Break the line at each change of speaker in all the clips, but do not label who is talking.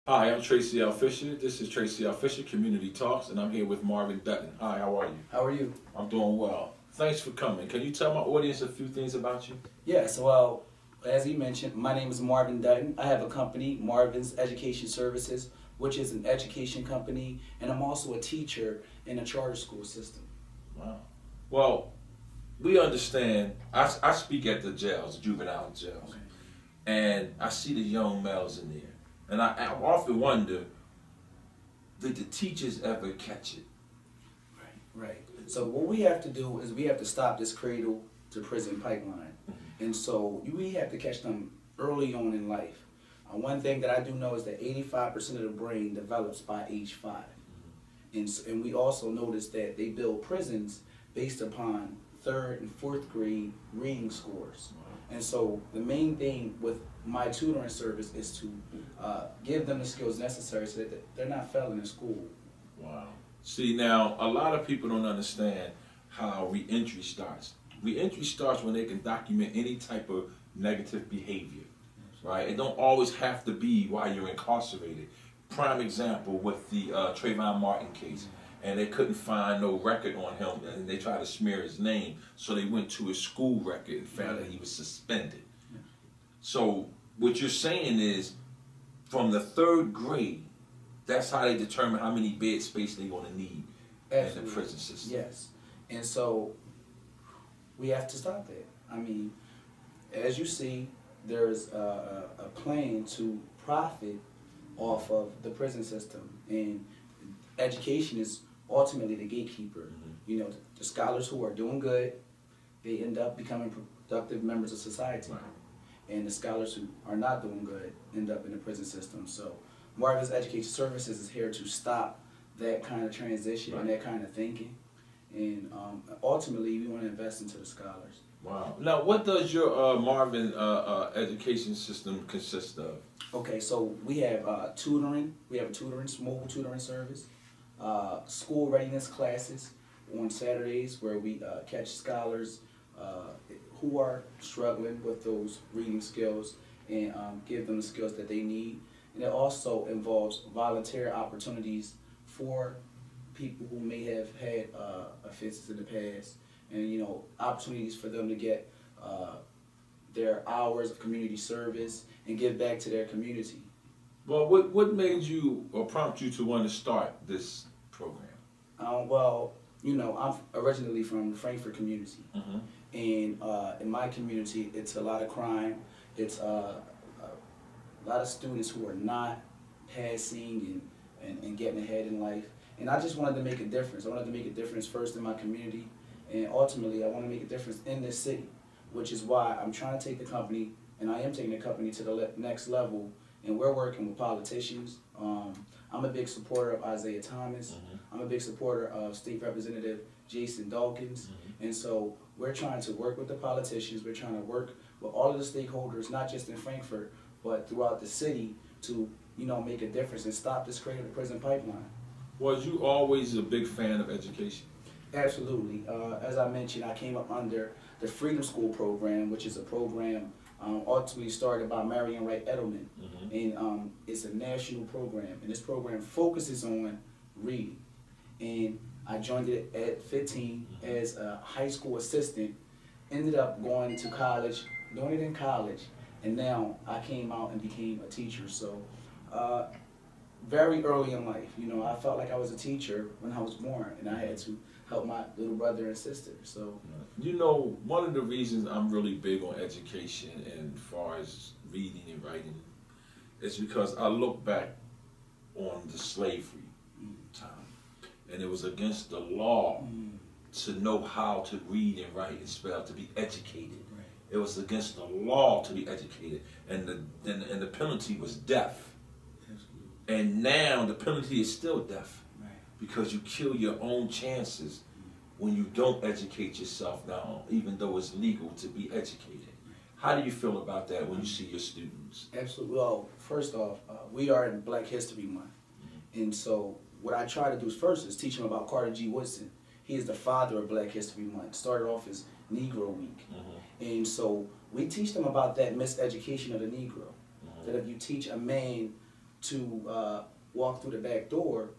Hi, I'm Tracy L. Fisher. This is Tracy L. Fisher Community Talks, and I'm here with Marvin Dutton. Hi, how are you?
How are you?
I'm doing well. Thanks for coming. Can you tell my audience a few things about you?
Yes, well, as you mentioned, my name is Marvin Dutton. I have a company, Marvin's Education Services, which is an education company, and I'm also a teacher in a charter school system.
Wow. Well, we understand. I speak at the jails, juvenile jails,
Okay.
and I see the young males in there. And I often wonder, did the teachers ever catch it?
Right. So what we have to do is we have to stop this cradle to prison pipeline. And so we have to catch them early on in life. One thing that I do know is that 85% of the brain develops by age 5. And we also notice that they build prisons based upon 3rd and 4th grade reading scores. And so the main thing with my tutoring service is to give them the skills necessary so that they're not failing in school.
Wow. See, now, a lot of people don't understand how reentry starts. Reentry starts when they can document any type of negative behavior, right? It don't always have to be while you're incarcerated. Prime example with the Trayvon Martin case. And they couldn't find no record on him, and they tried to smear his name, so they went to his school record and found that he was suspended. So what you're saying is, from the 3rd grade, that's how they determine how many bed space they're going to need in the prison system.
Yes. And so we have to stop that. I mean, as you see, there's a plan to profit off of the prison system, and education is ultimately the gatekeeper. You know, the scholars who are doing good, they end up becoming productive members of society.
Right.
And the scholars who are not doing good end up in the prison system. So Marvin's Education Services is here to stop that kind of transition and that kind of thinking. And ultimately, we want to invest into the scholars.
Wow. Now, what does your Marvin education system consist of?
Okay, so we have tutoring. We have a mobile tutoring service. School readiness classes on Saturdays where we catch scholars who are struggling with those reading skills and give them the skills that they need. And it also involves volunteer opportunities for people who may have had offenses in the past, and opportunities for them to get their hours of community service and give back to their community.
Well, what made you or prompt you to want to start this program?
Well, I'm originally from the Frankfurt community. And in my community, it's a lot of crime. It's a lot of students who are not passing and getting ahead in life. And I just wanted to make a difference. I wanted to make a difference first in my community, and ultimately I want to make a difference in this city, which is why I'm trying to take the company, and I am taking the company to the next level, and we're working with politicians. I'm a big supporter of Isaiah Thomas. I'm a big supporter of State Representative Jason Dawkins. And so we're trying to work with the politicians. We're trying to work with all of the stakeholders, not just in Frankfurt, but throughout the city to, make a difference and stop this cradle to prison pipeline.
Was you always a big fan of education?
Absolutely. As I mentioned, I came up under the Freedom School program, which is a program ultimately started by Marion Wright Edelman. And it's a national program. And this program focuses on reading. And I joined it at 15 as a high school assistant, ended up going to college, doing it in college, and now I came out and became a teacher. So very early in life, I felt like I was a teacher when I was born, and I had to help my little brother and sister. So,
one of the reasons I'm really big on education and as far as reading and writing is because I look back on the slavery time, and it was against the law to know how to read and write and spell, to be educated.
Right.
It was against the law to be educated, and the penalty was death. And now the penalty is still death, because you kill your own chances when you don't educate yourself now, even though it's legal to be educated. How do you feel about that when you see your students?
Absolutely. Well, first off, we are in Black History Month. And so what I try to do first is teach them about Carter G. Woodson. He is the father of Black History Month. Started off as Negro Week. And so we teach them about that miseducation of the Negro. That if you teach a man to walk through the back door,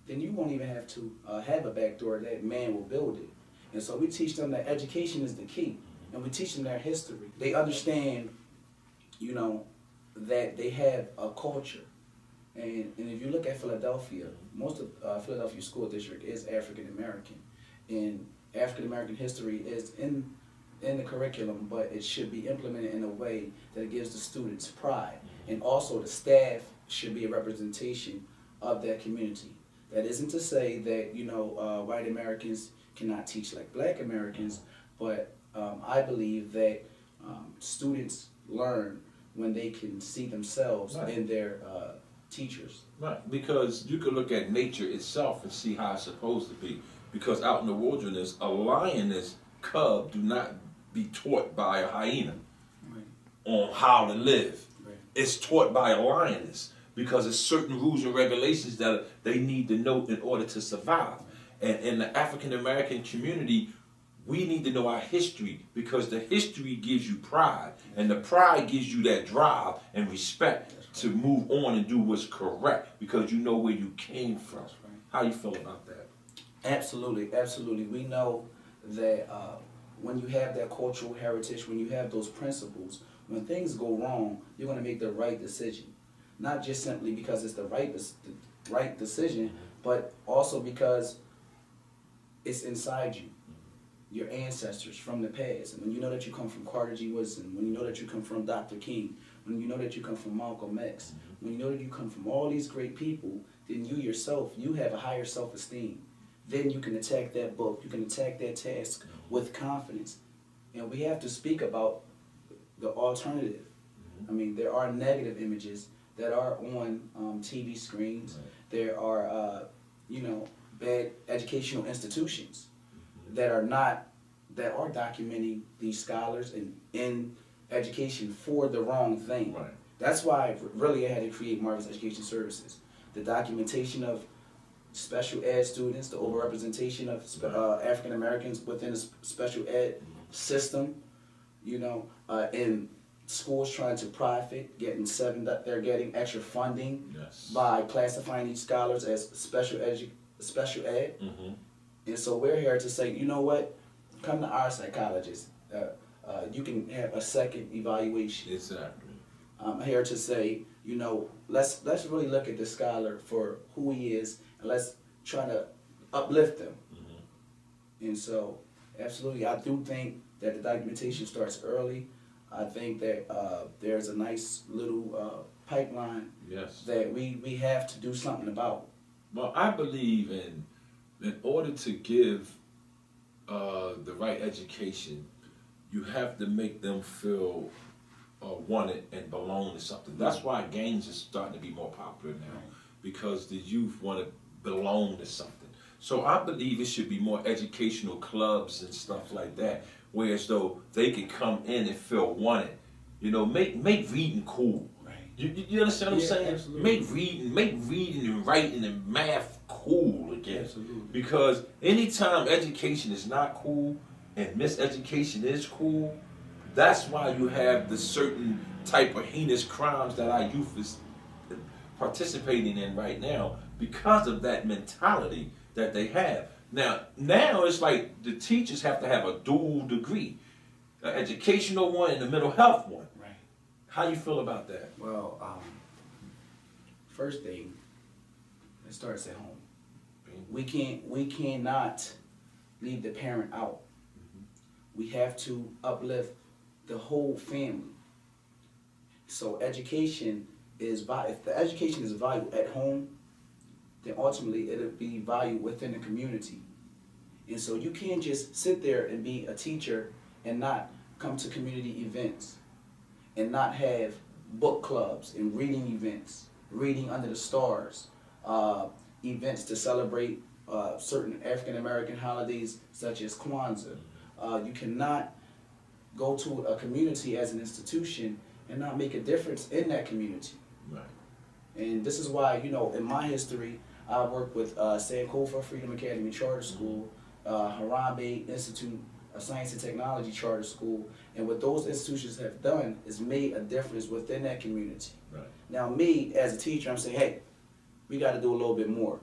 then you won't even have to have a back door. That man will build it. And so we teach them that education is the key, and we teach them their history. They understand, you know, that they have a culture. And if you look at Philadelphia, most of Philadelphia school district is African American, and African American history is in the curriculum, but it should be implemented in a way that it gives the students pride, and also the staff should be a representation of that community. That isn't to say that, you know, white Americans cannot teach like black Americans, but I believe that students learn when they can see themselves in their teachers.
Right, because you can look at nature itself and see how it's supposed to be. Because out in the wilderness, a lioness cub do not be taught by a hyena on how to live. It's taught by a lioness, because there's certain rules and regulations that they need to know in order to survive. And in the African American community, we need to know our history, because the history gives you pride, and the pride gives you that drive and respect to move on and do what's correct, because you know where you came from. How you feel about that?
Absolutely, absolutely. We know that when you have that cultural heritage, when you have those principles, when things go wrong, you're going to make the right decision. Not just simply because it's the right decision, but also because it's inside you, your ancestors from the past. And when you know that you come from Carter G. Woodson, when you know that you come from Dr. King, when you know that you come from Malcolm X, when you know that you come from all these great people, then you yourself, you have a higher self-esteem. Then you can attack that book, you can attack that task with confidence. And we have to speak about the alternative. I mean, there are negative images that are on TV screens. There are, you know, bad educational institutions that are documenting these scholars in education for the wrong thing.
Right.
That's why really I had to create Marvin's Education Services. The documentation of special ed students, the overrepresentation of African Americans within the special ed system, you know, and schools trying to profit, they're getting extra funding by classifying these scholars as special ed. And so we're here to say, you know what, come to our psychologist. You can have a second evaluation.
Exactly.
I'm here to say, you know, let's really look at the scholar for who he is, and let's try to uplift him. And so, absolutely, I do think that the documentation starts early. I think that there's a nice little pipeline that we have to do something about.
Well, I believe in order to give the right education, you have to make them feel wanted and belong to something. That's why games are starting to be more popular now, because the youth want to belong to something. So I believe it should be more educational clubs and stuff like that, where as though they could come in and feel wanted. You know, make reading cool. You understand what I'm saying?
Absolutely.
Make reading and writing and math cool again.
Absolutely.
Because anytime education is not cool and miseducation is cool, that's why you have the certain type of heinous crimes that our youth is participating in right now, because of that mentality that they have. Now it's like the teachers have to have a dual degree, an educational one and a mental health one.
Right.
How you feel about that?
Well, first thing, it starts at home. We cannot leave the parent out. We have to uplift the whole family. So education is if the education is valued at home, then ultimately it'll be valued within the community. And so you can't just sit there and be a teacher and not come to community events, and not have book clubs and reading events, reading under the stars, events to celebrate certain African American holidays such as Kwanzaa. You cannot go to a community as an institution and not make a difference in that community.
Right.
And this is why, you know, in my history, I worked with Sankofa Freedom Academy Charter School, Harambe Institute a science and technology charter school, and what those institutions have done is made a difference within that community.
Right.
Now, me as a teacher, I'm saying, hey, we got to do a little bit more,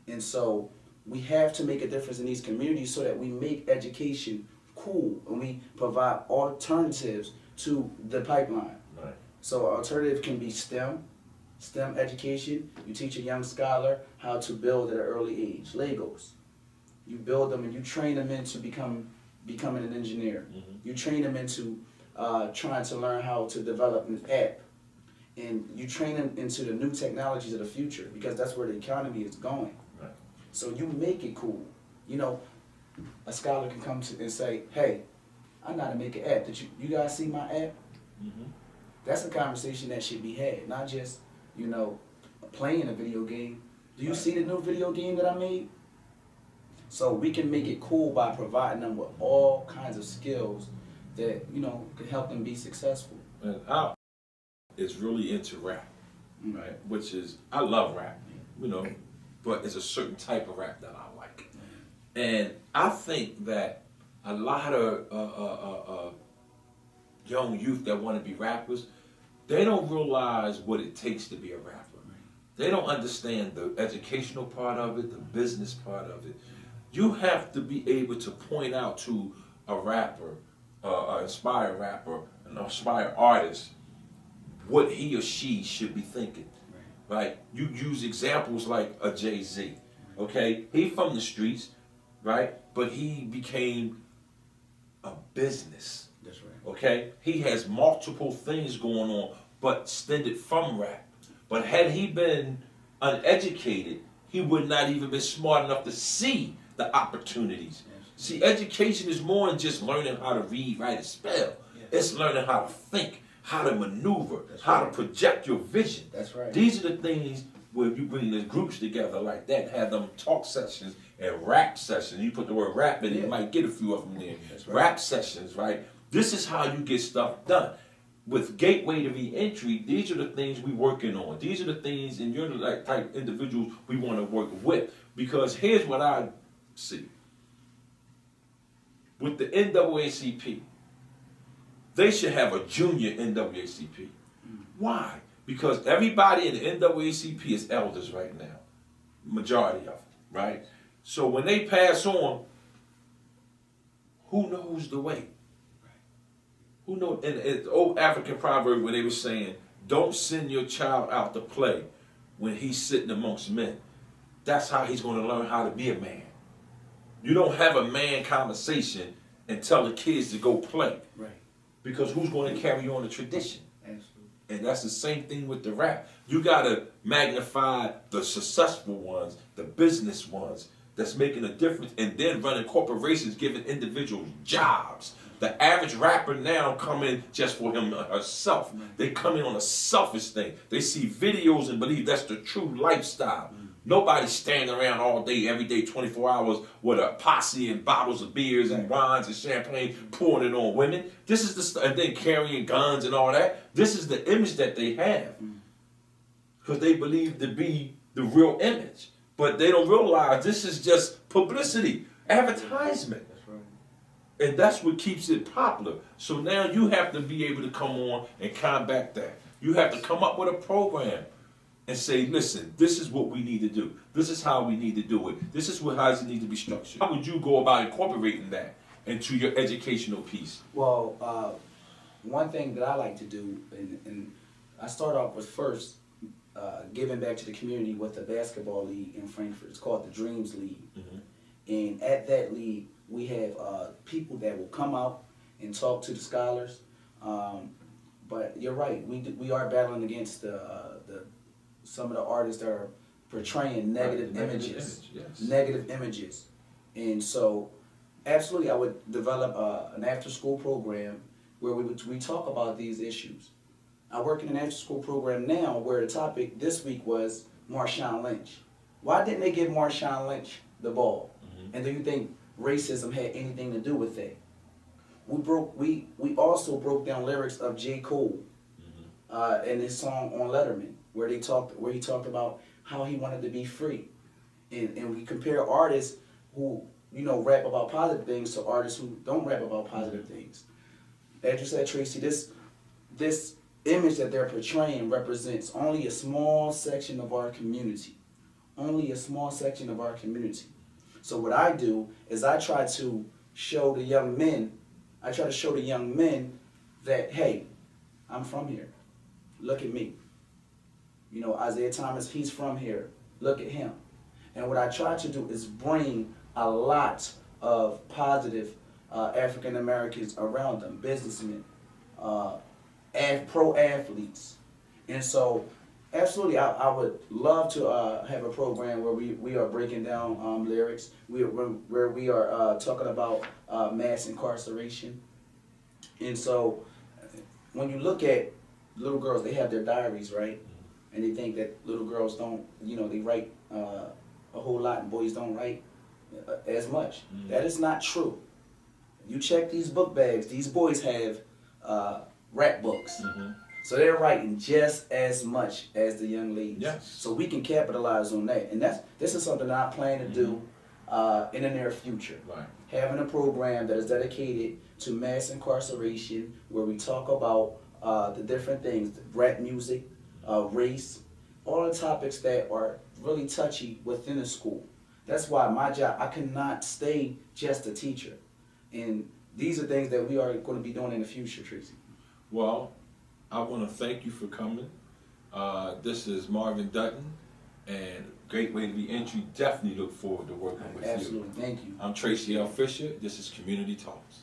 and so we have to make a difference in these communities so that we make education cool and we provide alternatives to the pipeline.
Right.
So alternative can be STEM education. You teach a young scholar how to build at an early age. Legos. You build them and you train them into becoming an engineer.
Mm-hmm.
You train them into trying to learn how to develop an app. And you train them into the new technologies of the future because that's where the economy is going.
Right.
So you make it cool. You know, a scholar can come to and say, hey, I know how to make an app. Did you guys see my app?
Mm-hmm.
That's a conversation that should be had, not just, you know, playing a video game. Do you see the new video game that I made? So we can make it cool by providing them with all kinds of skills that, you know, can help them be successful.
And I is really into rap, right? Which is, I love rap, you know, but it's a certain type of rap that I like. And I think that a lot of young youth that want to be rappers, they don't realize what it takes to be a rapper. They don't understand the educational part of it, the business part of it. You have to be able to point out to a rapper, an inspired rapper, an inspired artist, what he or she should be thinking, right? You use examples like a Jay-Z, okay? He from the streets, right? But he became a business.
That's right.
Okay? He has multiple things going on, but stemmed from rap. But had he been uneducated, he would not even been smart enough to see the opportunities.
Yes.
See, education is more than just learning how to read, write, and spell.
Yes.
It's learning how to think, how to maneuver,
That's
how
right.
to project your vision.
That's right.
These are the things where you bring the groups together like that, have them talk sessions and rap sessions. You put the word rap in, you might get a few of them there.
That's right.
Rap sessions, right? This is how you get stuff done. With Gateway to Re-Entry, these are the things we're working on. These are the things, and you're the like type individuals we want to work with. Because here's what I see. With the NAACP, they should have a junior NAACP. Why? Because everybody in the NAACP is elders right now. Majority of them, right? So when they pass on, who knows the way? Who knows? And the old African proverb where they were saying, don't send your child out to play when he's sitting amongst men. That's how he's going to learn how to be a man. You don't have a man conversation and tell the kids to go play.
Right.
Because who's going to carry on the tradition?
Absolutely.
And that's the same thing with the rap. You got to magnify the successful ones, the business ones that's making a difference, and then running corporations, giving individuals jobs. The average rapper now come in just for him or herself. They come in on a selfish thing. They see videos and believe that's the true lifestyle. Nobody's standing around all day, every day, 24 hours with a posse and bottles of beers and wines and champagne pouring it on women. This is and then carrying guns and all that. This is the image that they have because they believe to be the real image. But they don't realize this is just publicity, advertisement.
That's right.
And that's what keeps it popular. So now you have to be able to come on and combat that. You have to come up with a program and say, listen, this is what we need to do. This is how we need to do it. This is how it needs to be structured. How would you go about incorporating that into your educational piece?
Well, one thing that I like to do, and I start off with first giving back to the community with the basketball league in Frankfurt. It's called the Dreams League.
Mm-hmm.
And at that league, we have people that will come out and talk to the scholars. But you're right, we are battling against some of the artists that are portraying negative images.
Yes.
Negative images. And so, absolutely, I would develop an after-school program where we talk about these issues. I work in an after-school program now where the topic this week was Marshawn Lynch. Why didn't they give Marshawn Lynch the ball? Mm-hmm. And do you think racism had anything to do with that? We also broke down lyrics of J. Cole in his song on Letterman, where he talked about how he wanted to be free, and we compare artists who rap about positive things to artists who don't rap about positive things. As you said, Tracey, this image that they're portraying represents only a small section of our community. Only a small section of our community. So what I do is I try to show the young men that, hey, I'm from here. Look at me. Isaiah Thomas, he's from here. Look at him. And what I try to do is bring a lot of positive African Americans around them, businessmen, pro athletes. And so, absolutely, I would love to have a program where we are breaking down lyrics, where we are talking about mass incarceration. And so, when you look at little girls, they have their diaries, right? And they think that little girls don't, they write a whole lot and boys don't write as much. Mm-hmm. That is not true. You check these book bags, these boys have rap books. Mm-hmm. So they're writing just as much as the young ladies.
Yes.
So we can capitalize on that. And this is something that I plan to do in the near future.
Right.
Having a program that is dedicated to mass incarceration, where we talk about the different things, rap music, race, all the topics that are really touchy within the school. That's why my job, I cannot stay just a teacher. And these are things that we are going to be doing in the future, Tracey.
Well, I want to thank you for coming. This is Marvin Dutton, and great way to be entry. Definitely look forward to working with you.
Absolutely, thank you.
I'm Tracey L. Fisher. This is Community Talks.